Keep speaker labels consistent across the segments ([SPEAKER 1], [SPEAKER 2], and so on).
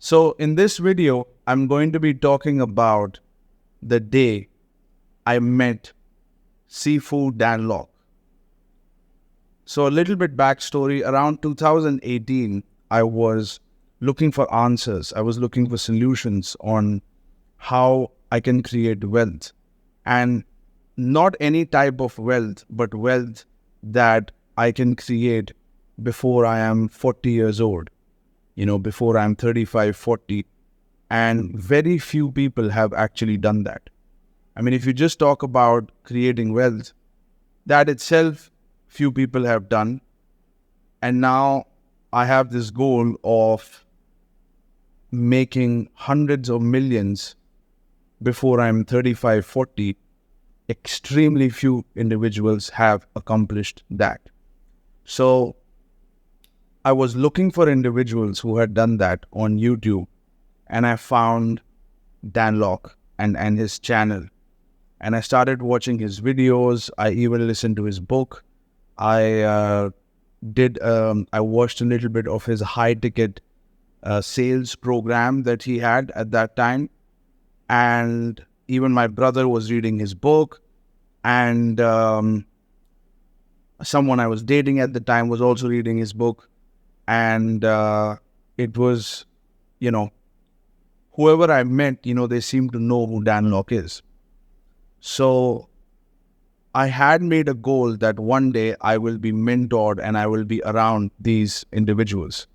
[SPEAKER 1] So in this video, I'm going to be talking about the day I met Seafood Dan Lok. So a little bit backstory, around 2018, I was looking for answers. I was looking for solutions on how I can create wealth, and not any type of wealth, but wealth that I can create before I am 40 years old, before I'm 35, 40. And very few people have actually done that. I mean, if you just talk about creating wealth, that itself, few people have done. And now I have this goal of making hundreds of millions before I'm 35, 40. Extremely few individuals have accomplished that. So I was looking for individuals who had done that on YouTube, and I found Dan Lok and his channel. And I started watching his videos. I even listened to his book. I watched a little bit of his high ticket sales program that he had at that time. And even my brother was reading his book. And someone I was dating at the time was also reading his book. And it was, whoever I met, they seemed to know who Dan Lok is. So I had made a goal that one day I will be mentored and I will be around these individuals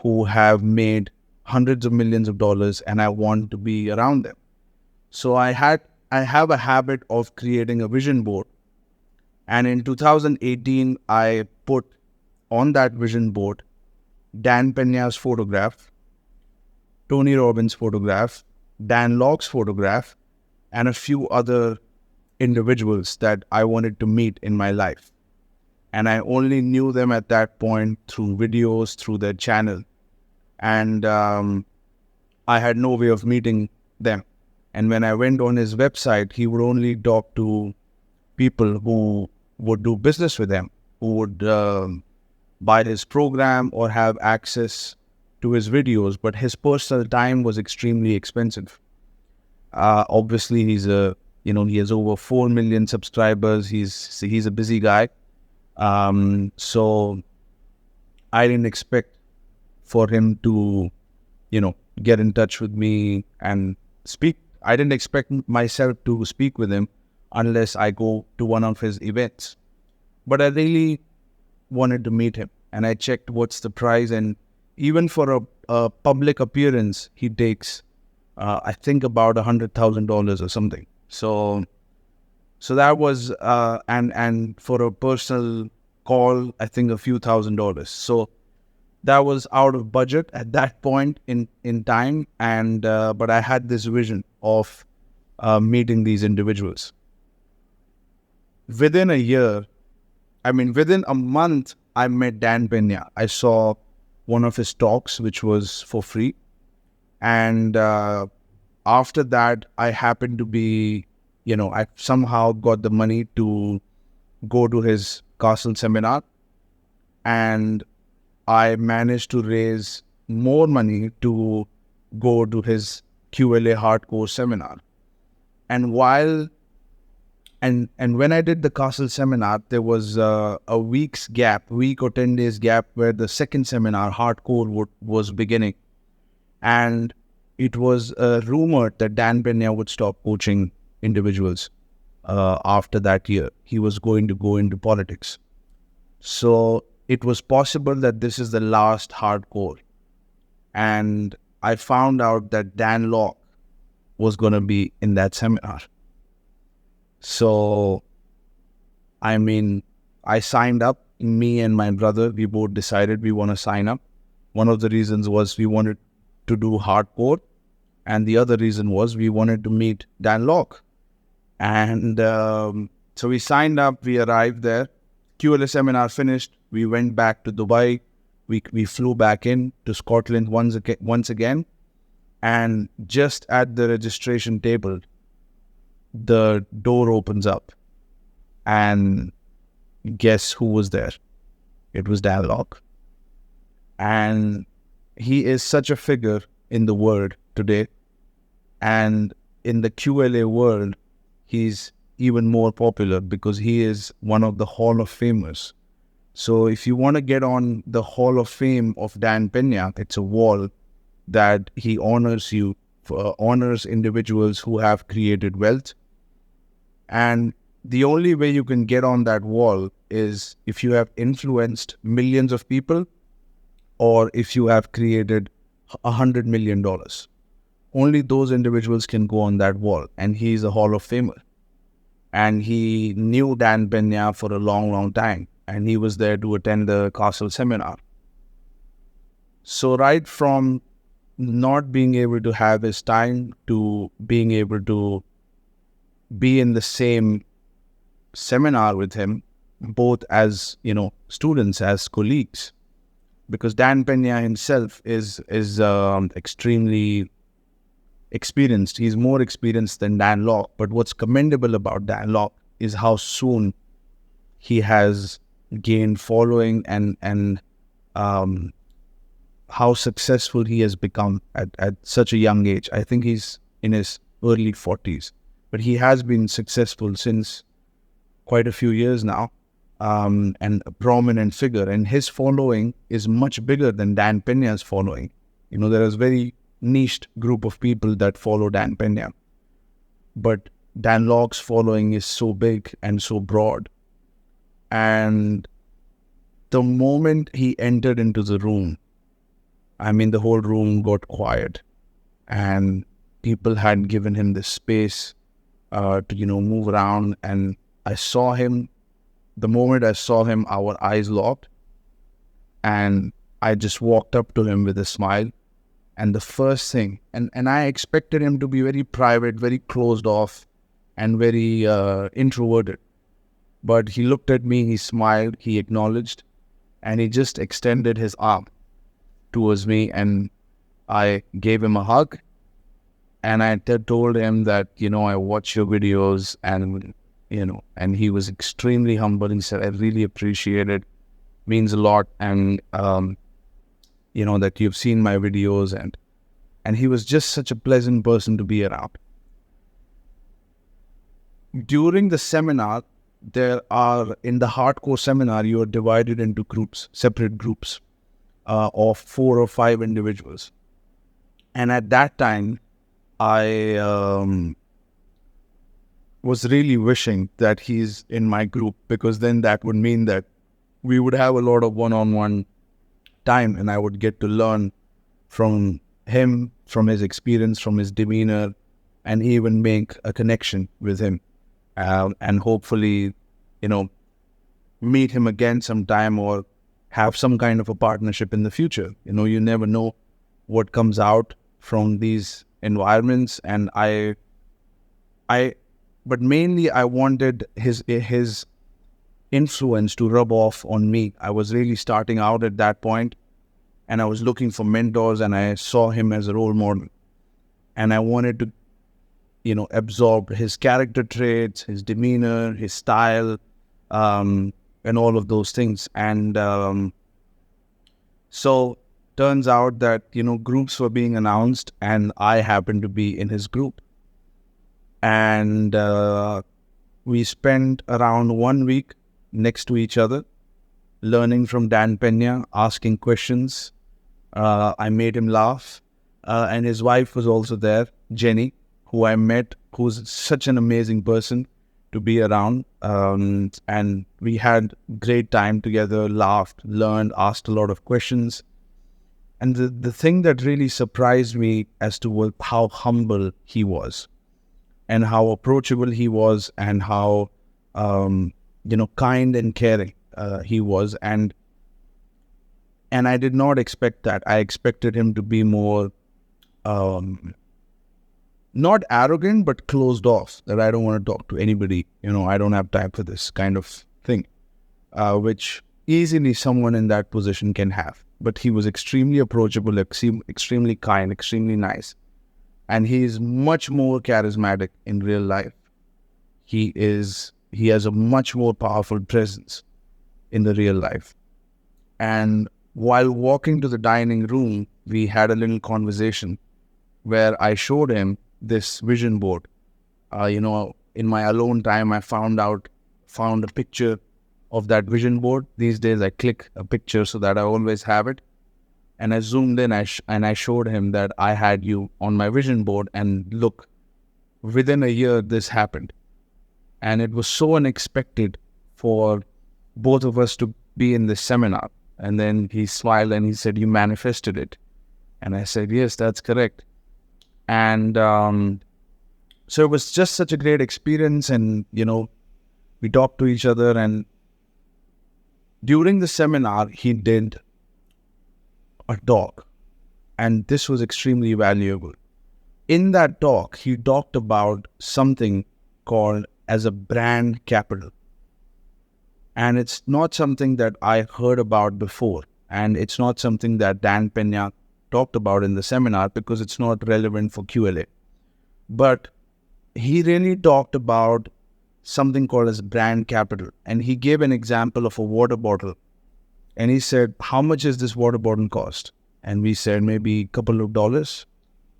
[SPEAKER 1] who have made hundreds of millions of dollars, and I want to be around them. So I have a habit of creating a vision board. And in 2018, I put on that vision board Dan Pena's photograph, Tony Robbins' photograph, Dan Lok's photograph, and a few other individuals that I wanted to meet in my life. And I only knew them at that point through videos, through their channel. And I had no way of meeting them. And when I went on his website, he would only talk to people who would do business with him, who would buy his program or have access to his videos. But his personal time was extremely expensive. Obviously, he has over 4 million subscribers. He's a busy guy. So I didn't expect for him to, get in touch with me and speak. I didn't expect myself to speak with him unless I go to one of his events. But I really wanted to meet him, and I checked what's the price. And even for a public appearance, he takes, I think, about $100,000 or something. So that was, and for a personal call, I think a few $1,000s. So that was out of budget at that point in time. And, but I had this vision of meeting these individuals. Within a month, I met Dan Pena. I saw one of his talks, which was for free. And, after that, I happened to be, I somehow got the money to go to his castle seminar, and I managed to raise more money to go to his QLA hardcore seminar. And when I did the castle seminar, there was a week or 10 days gap where the second seminar, hardcore, was beginning. And it was rumored that Dan Pena would stop coaching individuals after that year. He was going to go into politics. So it was possible that this is the last hardcore. And I found out that Dan Lok was going to be in that seminar. So, I signed up. Me and my brother, we both decided we want to sign up. One of the reasons was we wanted to do hardcore, and the other reason was we wanted to meet Dan Lok. And so we signed up, we arrived there, QLA seminar finished, we went back to Dubai, we flew back in to Scotland once again, and just at the registration table, the door opens up, and guess who was there? It was Dan Lok. And he is such a figure in the world today. And in the QLA world, he's even more popular because he is one of the Hall of Famers. So if you want to get on the Hall of Fame of Dan Pena, it's a wall that he honors individuals who have created wealth. And the only way you can get on that wall is if you have influenced millions of people or if you have created $100 million. Only those individuals can go on that wall, and he's a Hall of Famer. And he knew Dan Pena for a long, long time, and he was there to attend the Castle seminar. So right from not being able to have his time to being able to be in the same seminar with him, both as, students, as colleagues, because Dan Pena himself is extremely experienced. He's more experienced than Dan Lok. But what's commendable about Dan Lok is how soon he has gained following and how successful he has become at such a young age. I think he's in his early 40s, but he has been successful since quite a few years now, and a prominent figure. And his following is much bigger than Dan Pena's following. There is very niched group of people that follow Dan Pena, but Dan Lok's following is so big and so broad. And the moment he entered into the room, the whole room got quiet, and people had given him this space to move around. And I saw him. The moment I saw him, our eyes locked, and I just walked up to him with a smile. And the first thing, and I expected him to be very private, very closed off, and very introverted. But he looked at me, he smiled, he acknowledged, and he just extended his arm towards me, and I gave him a hug. And I told him that, I watch your videos, and he was extremely humble. He said, I really appreciate it, means a lot. And, that you've seen my videos, and he was just such a pleasant person to be around. During the seminar, in the hardcore seminar, you are divided into groups, separate groups of 4 or 5 individuals. And at that time, I was really wishing that he's in my group, because then that would mean that we would have a lot of one-on-one time, and I would get to learn from him, from his experience, from his demeanor, and even make a connection with him, and hopefully, meet him again sometime, or have some kind of a partnership in the future. You never know what comes out from these environments. And but mainly I wanted his influence to rub off on me. I was really starting out at that point, and I was looking for mentors, and I saw him as a role model. And I wanted to, absorb his character traits, his demeanor, his style, and all of those things. And so turns out that, groups were being announced, and I happened to be in his group. And we spent around 1 week next to each other, learning from Dan Pena, asking questions. I made him laugh. And his wife was also there, Jenny, who I met, who's such an amazing person to be around. And we had great time together, laughed, learned, asked a lot of questions. And the thing that really surprised me as to how humble he was, and how approachable he was, and how, kind and caring he was. And I did not expect that. I expected him to be more, not arrogant, but closed off, that I don't want to talk to anybody. I don't have time for this kind of thing, which easily someone in that position can have. But he was extremely approachable, extremely kind, extremely nice. And he is much more charismatic in real life. He has a much more powerful presence in the real life. And while walking to the dining room, we had a little conversation where I showed him this vision board. In my alone time, I found a picture of that vision board. These days, I click a picture so that I always have it. And I zoomed in and I showed him that I had you on my vision board. And look, within a year, this happened. And it was so unexpected for both of us to be in this seminar. And then he smiled and he said, "You manifested it." And I said, "Yes, that's correct." And so it was just such a great experience. And, we talked to each other. And during the seminar, he did a talk. And this was extremely valuable. In that talk, he talked about something called as a brand capital. And it's not something that I heard about before. And it's not something that Dan Pena talked about in the seminar because it's not relevant for QLA. But he really talked about something called as brand capital. And he gave an example of a water bottle. And he said, "How much does this water bottle cost?" And we said, "Maybe a couple of dollars."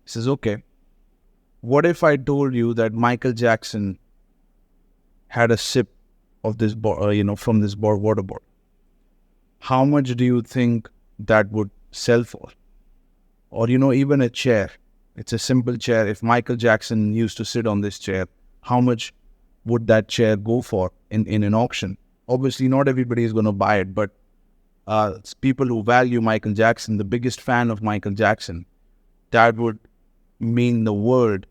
[SPEAKER 1] He says, "Okay. What if I told you that Michael Jackson had a sip of this, from this water bottle? How much do you think that would sell for?" Or, even a chair. It's a simple chair. If Michael Jackson used to sit on this chair, how much would that chair go for in an auction? Obviously, not everybody is going to buy it, but people who value Michael Jackson, the biggest fan of Michael Jackson, that would mean the world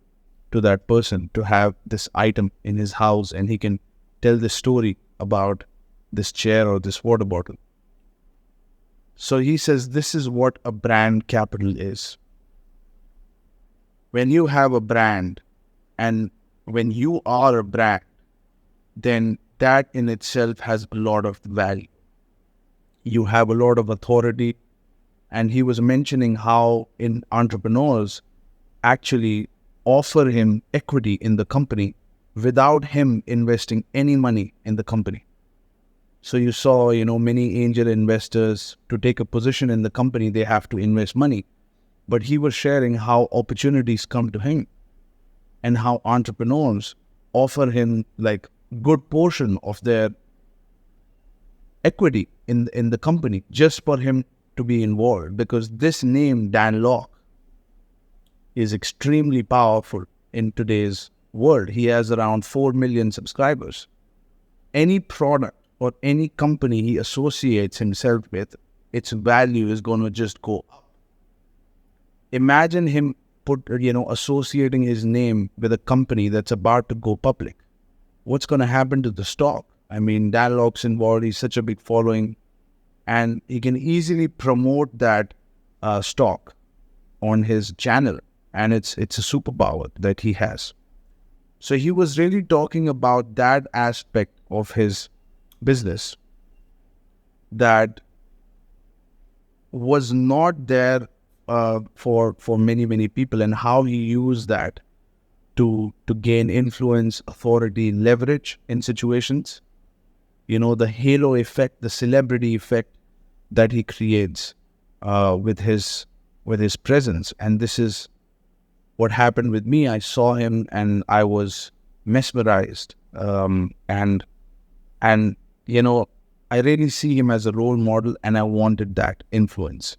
[SPEAKER 1] to that person to have this item in his house, and he can tell the story about this chair or this water bottle. So he says this is what a brand capital is. When you have a brand, and when you are a brand, then that in itself has a lot of value. You have a lot of authority. And he was mentioning how in entrepreneurs actually offer him equity in the company without him investing any money in the company. So you saw, many angel investors, to take a position in the company, they have to invest money. But he was sharing how opportunities come to him and how entrepreneurs offer him like good portion of their equity in the company just for him to be involved. Because this name, Dan Lok, is extremely powerful in today's world. He has around 4 million subscribers. Any product or any company he associates himself with, its value is going to just go up. Imagine him associating his name with a company that's about to go public. What's going to happen to the stock? I mean, Dan Lok's involved. He's such a big following, and he can easily promote that stock on his channel, and it's a superpower that he has. So he was really talking about that aspect of his business that was not there for many people, and how he used that to gain influence, authority, leverage in situations. The halo effect, the celebrity effect that he creates with his presence. And this is what happened with me. I saw him and I was mesmerized. And I really see him as a role model, and I wanted that influence.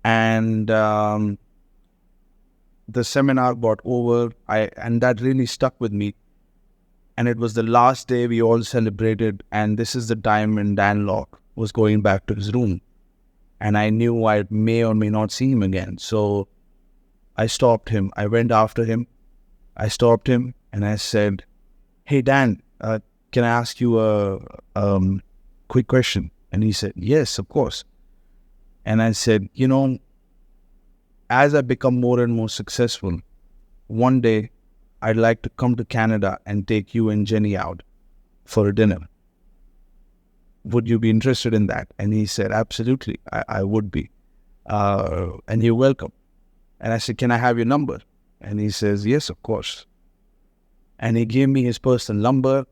[SPEAKER 1] And the seminar got over, and that really stuck with me. And it was the last day we all celebrated, and this is the time when Dan Lok was going back to his room. And I knew I may or may not see him again. So I stopped him. I went after him. I stopped him and I said, "Hey, Dan, can I ask you a quick question?" And he said, "Yes, of course." And I said, as I become more and more successful, one day I'd like to come to Canada and take you and Jenny out for a dinner. Would you be interested in that? And he said, "Absolutely, I would be. And you're welcome." And I said, "Can I have your number?" And he says, "Yes, of course." And he gave me his personal number,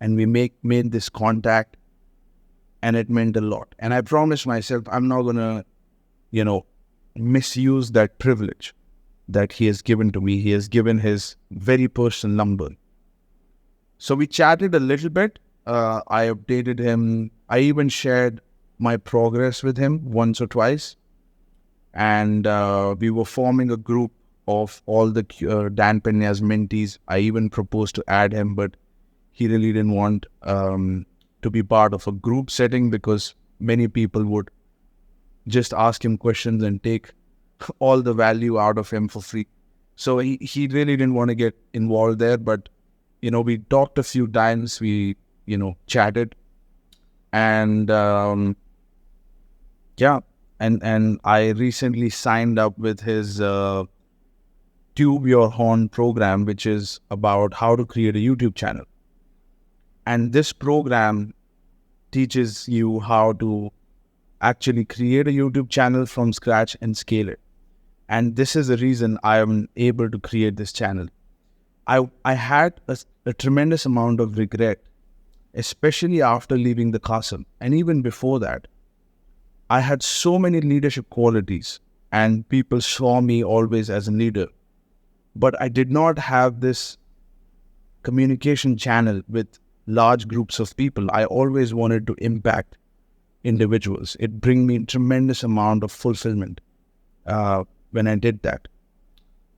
[SPEAKER 1] and we made this contact, and it meant a lot. And I promised myself I'm not going to, misuse that privilege that he has given to me. He has given his very personal number. So we chatted a little bit. I updated him. I even shared my progress with him once or twice. And we were forming a group of all the Dan Pena's mentees. I even proposed to add him, but he really didn't want to be part of a group setting because many people would just ask him questions and take all the value out of him for free. So he really didn't want to get involved there. But, we talked a few times. We, chatted. And And I recently signed up with his Tube Your Horn program, which is about how to create a YouTube channel. And this program teaches you how to actually create a YouTube channel from scratch and scale it. And this is the reason I am able to create this channel. I had a tremendous amount of regret, especially after leaving the castle. And even before that, I had so many leadership qualities and people saw me always as a leader. But I did not have this communication channel with large groups of people. I always wanted to impact individuals. It bring me tremendous amount of fulfillment when I did that.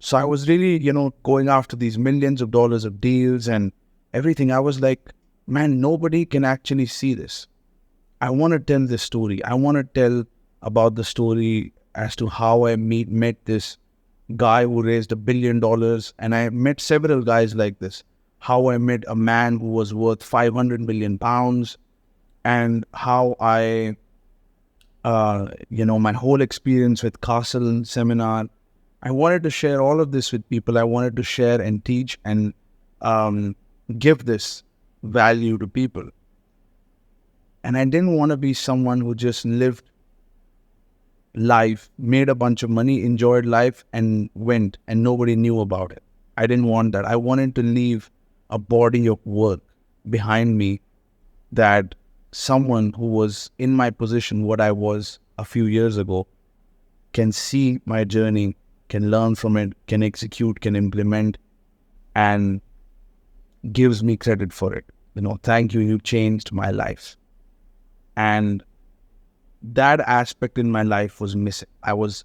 [SPEAKER 1] So I was really, going after these millions of dollars of deals and everything. I was like, man, nobody can actually see this. I want to tell this story. I want to tell about the story as to how I met this guy who raised $1 billion. And I met several guys like this. How I met a man who was worth 500 million pounds. And how I, my whole experience with Castle Seminar. I wanted to share all of this with people. I wanted to share and teach and give this value to people. And I didn't want to be someone who just lived life, made a bunch of money, enjoyed life, and went, and nobody knew about it. I didn't want that. I wanted to leave a body of work behind me that someone who was in my position, what I was a few years ago, can see my journey, can learn from it, can execute, can implement, and gives me credit for it. Thank you, you changed my life. And that aspect in my life was missing. I was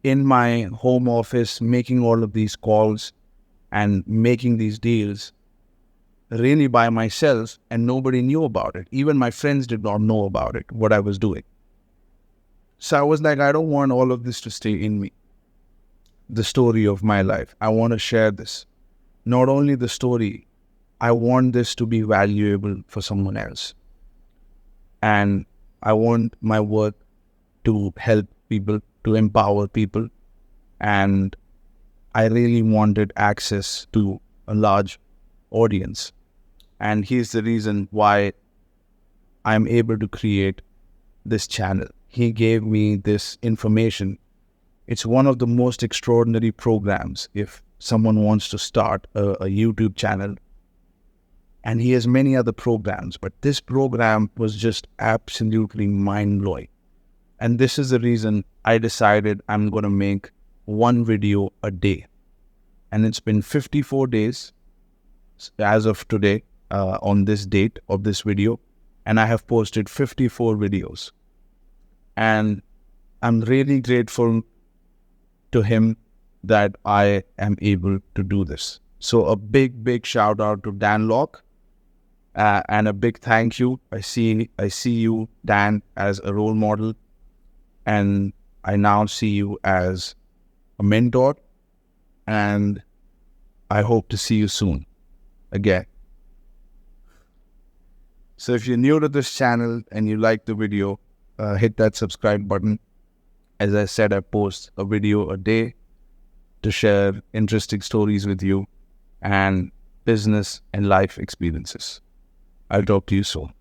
[SPEAKER 1] in my home office making all of these calls and making these deals really by myself, and nobody knew about it. Even my friends did not know about it, what I was doing. So I was like, I don't want all of this to stay in me. The story of my life. I want to share this. Not only the story, I want this to be valuable for someone else. And I want my work to help people, to empower people. And I really wanted access to a large audience. And here's the reason why I'm able to create this channel. He gave me this information. It's one of the most extraordinary programs if someone wants to start a YouTube channel. And he has many other programs, but this program was just absolutely mind-blowing. And this is the reason I decided I'm going to make one video a day. And it's been 54 days as of today on this date of this video. And I have posted 54 videos. And I'm really grateful to him that I am able to do this. So a big, big shout out to Dan Lok. And a big thank you. I see you, Dan, as a role model. And I now see you as a mentor. And I hope to see you soon again. So if you're new to this channel and you like the video, hit that subscribe button. As I said, I post a video a day to share interesting stories with you and business and life experiences. I'll talk to you soon.